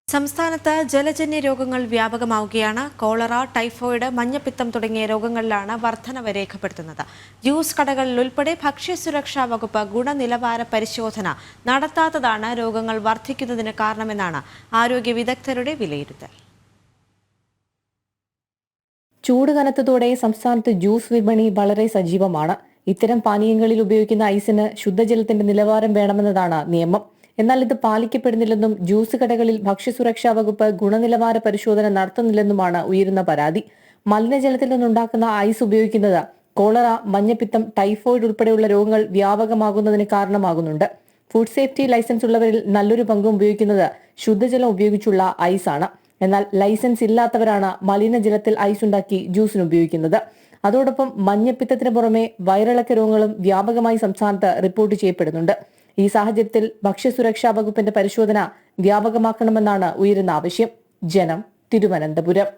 സംസ്ഥാനത്ത് ജലജന്യ രോഗങ്ങൾ വ്യാപകമാവുകയാണ്. Cholera, typhoid, മഞ്ഞപ്പിത്തം തുടങ്ങിയ രോഗങ്ങളിലാണ് വർധനവ് രേഖപ്പെടുത്തുന്നത്. ജ്യൂസ് കടകളിൽ ഉൾപ്പെടെ ഭക്ഷ്യസുരക്ഷാ വകുപ്പ് ഗുണനിലവാര പരിശോധന നടത്താത്തതാണ് രോഗങ്ങൾ വർദ്ധിക്കുന്നതിന് കാരണമെന്നാണ് ആരോഗ്യ വിദഗ്ധരുടെ വിലയിരുത്തൽ. ചൂട് കനത്തതോടെ സംസ്ഥാനത്ത് ജ്യൂസ് വിപണി വളരെ സജീവമാണ്. ഇത്തരം പാനീയങ്ങളിൽ ഉപയോഗിക്കുന്ന ഐസിന് ശുദ്ധജലത്തിന്റെ നിലവാരം വേണമെന്നതാണ് നിയമം. എന്നാൽ ഇത് പാലിക്കപ്പെടുന്നില്ലെന്നും ജ്യൂസ് കടകളിൽ ഭക്ഷ്യസുരക്ഷാ വകുപ്പ് ഗുണനിലവാര പരിശോധന നടത്തുന്നില്ലെന്നുമാണ് ഉയരുന്ന പരാതി. മലിനജലത്തിൽ നിന്നുണ്ടാക്കുന്ന ഐസ് ഉപയോഗിക്കുന്നത് കോളറ, മഞ്ഞപ്പിത്തം, ടൈഫോയിഡ് ഉൾപ്പെടെയുള്ള രോഗങ്ങൾ വ്യാപകമാകുന്നതിന് കാരണമാകുന്നുണ്ട്. ഫുഡ് സേഫ്റ്റി ലൈസൻസ് ഉള്ളവരിൽ നല്ലൊരു പങ്കും ഉപയോഗിക്കുന്നത് ശുദ്ധജലം ഉപയോഗിച്ചുള്ള ഐസാണ്. എന്നാൽ ലൈസൻസ് ഇല്ലാത്തവരാണ് മലിനജലത്തിൽ ഐസ് ഉണ്ടാക്കി ജ്യൂസിന് ഉപയോഗിക്കുന്നത്. അതോടൊപ്പം മഞ്ഞപ്പിത്തത്തിന് പുറമെ വയറിളക്ക രോഗങ്ങളും വ്യാപകമായി സംസ്ഥാനത്ത് റിപ്പോർട്ട് ചെയ്യപ്പെടുന്നുണ്ട്. ഈ സാഹചര്യത്തിൽ ഭക്ഷ്യസുരക്ഷാ വകുപ്പിന്റെ പരിശോധന വ്യാപകമാക്കണമെന്നാണ് ഉയരുന്ന ആവശ്യം. ജനം, തിരുവനന്തപുരം.